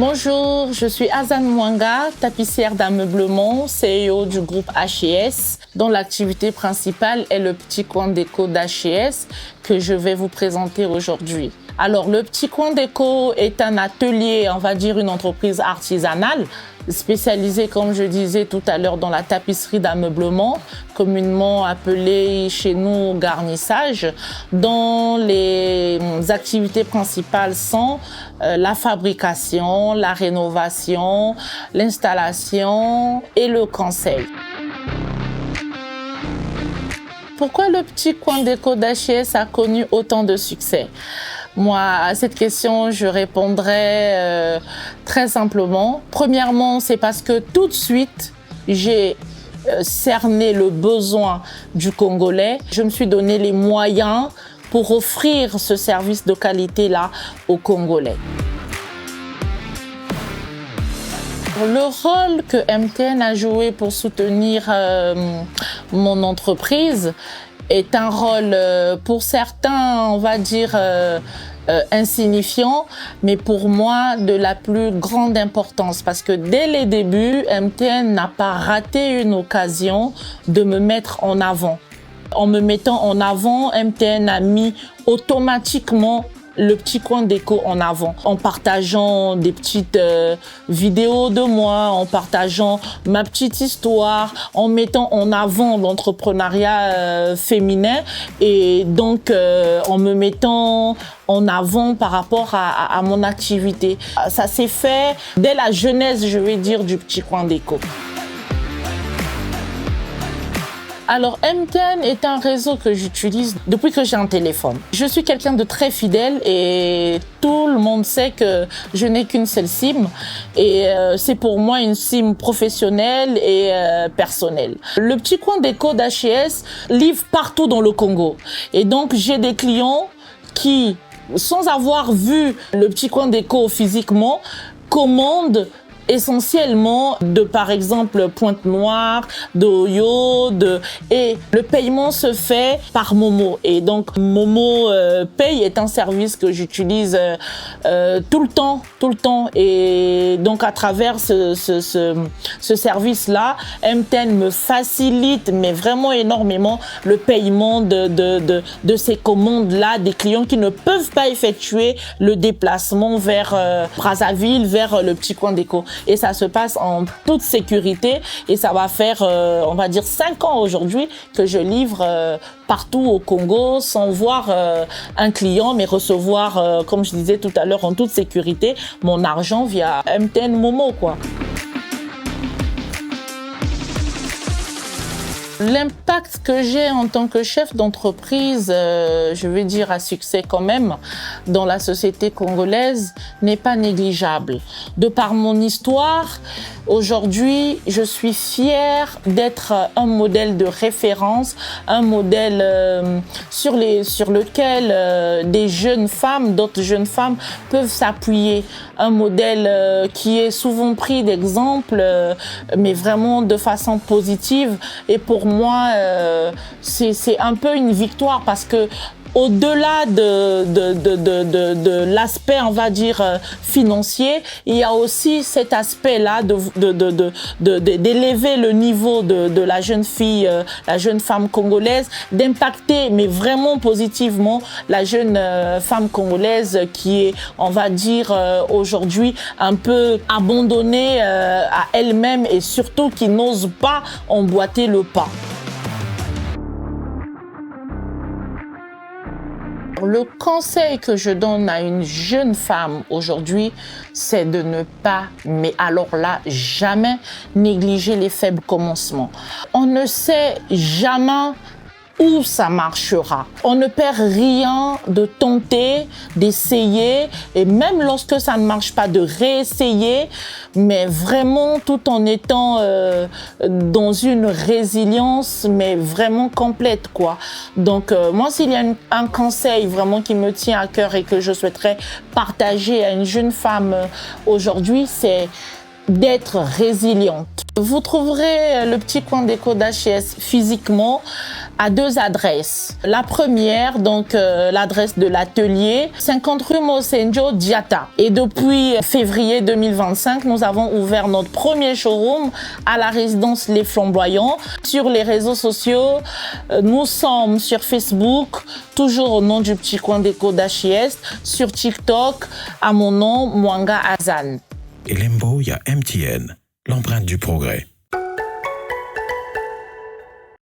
Bonjour, je suis Azane Mwanga, tapissière d'ameublement, CEO du groupe H&S, dont l'activité principale est le petit coin déco d'H&S que je vais vous présenter aujourd'hui. Alors, le petit coin déco est un atelier, on va dire une entreprise artisanale, spécialisée, comme je disais tout à l'heure, dans la tapisserie d'ameublement, communément appelée chez nous garnissage, dont les activités principales sont la fabrication, la rénovation, l'installation et le conseil. Pourquoi le petit coin déco d'H&S a connu autant de succès ? Moi, à cette question, je répondrai très simplement. Premièrement, c'est parce que tout de suite, j'ai cerné le besoin du Congolais. Je me suis donné les moyens pour offrir ce service de qualité-là aux Congolais. Le rôle que MTN a joué pour soutenir mon entreprise est un rôle pour certains, on va dire, insignifiant, mais pour moi de la plus grande importance parce que dès les débuts, MTN n'a pas raté une occasion de me mettre en avant. En me mettant en avant, MTN a mis automatiquement le petit coin déco en avant, en partageant des petites vidéos de moi, en partageant ma petite histoire, en mettant en avant l'entrepreneuriat féminin et donc en me mettant en avant par rapport à mon activité. Ça s'est fait dès la genèse, je vais dire, du petit coin déco. Alors, MTN est un réseau que j'utilise depuis que j'ai un téléphone. Je suis quelqu'un de très fidèle et tout le monde sait que je n'ai qu'une seule SIM et c'est pour moi une SIM professionnelle et personnelle. Le petit coin déco d'H&S livre partout dans le Congo et donc j'ai des clients qui, sans avoir vu le petit coin déco physiquement, commandent essentiellement de, par exemple, Pointe-Noire, de Oyo, et le paiement se fait par Momo. Et donc, Momo Pay est un service que j'utilise tout le temps. Et donc, à travers ce service-là, MTN me facilite, mais vraiment énormément, le paiement de ces commandes-là, des clients qui ne peuvent pas effectuer le déplacement vers Brazzaville, vers le petit coin déco. Et ça se passe en toute sécurité et ça va faire, on va dire, 5 ans aujourd'hui que je livre partout au Congo sans voir un client, mais recevoir, comme je disais tout à l'heure, en toute sécurité, mon argent via MTN Momo, quoi. L'impact que j'ai en tant que chef d'entreprise, je vais dire à succès quand même, dans la société congolaise n'est pas négligeable. De par mon histoire, aujourd'hui, je suis fière d'être un modèle de référence, un modèle sur lequel des jeunes femmes, d'autres jeunes femmes peuvent s'appuyer. Un modèle qui est souvent pris d'exemple, mais vraiment de façon positive. Et pour moi, c'est un peu une victoire parce que au-delà de l'aspect, on va dire, financier, il y a aussi cet aspect-là d'élever le niveau de la jeune fille, la jeune femme congolaise, d'impacter, mais vraiment positivement, la jeune femme congolaise qui est, on va dire, aujourd'hui un peu abandonnée à elle-même et surtout qui n'ose pas emboîter le pas. Le conseil que je donne à une jeune femme aujourd'hui, c'est de ne pas, mais alors là, jamais négliger les faibles commencements. On ne sait jamais où ça marchera. On ne perd rien de tenter, d'essayer et même lorsque ça ne marche pas, de réessayer, mais vraiment tout en étant dans une résilience, mais vraiment complète, quoi. Donc moi, s'il y a un conseil vraiment qui me tient à cœur et que je souhaiterais partager à une jeune femme aujourd'hui, c'est d'être résiliente. Vous trouverez le petit coin déco d'H&S physiquement à 2 adresses. La première, donc l'adresse de l'atelier, 50 rue Mosenjo Diatta. Et depuis février 2025, nous avons ouvert notre premier showroom à la résidence Les Flamboyants. Sur les réseaux sociaux, nous sommes sur Facebook, toujours au nom du petit coin déco d'H&S, sur TikTok, à mon nom, Mwanga Azan. Elembo, il y a MTN, l'empreinte du progrès.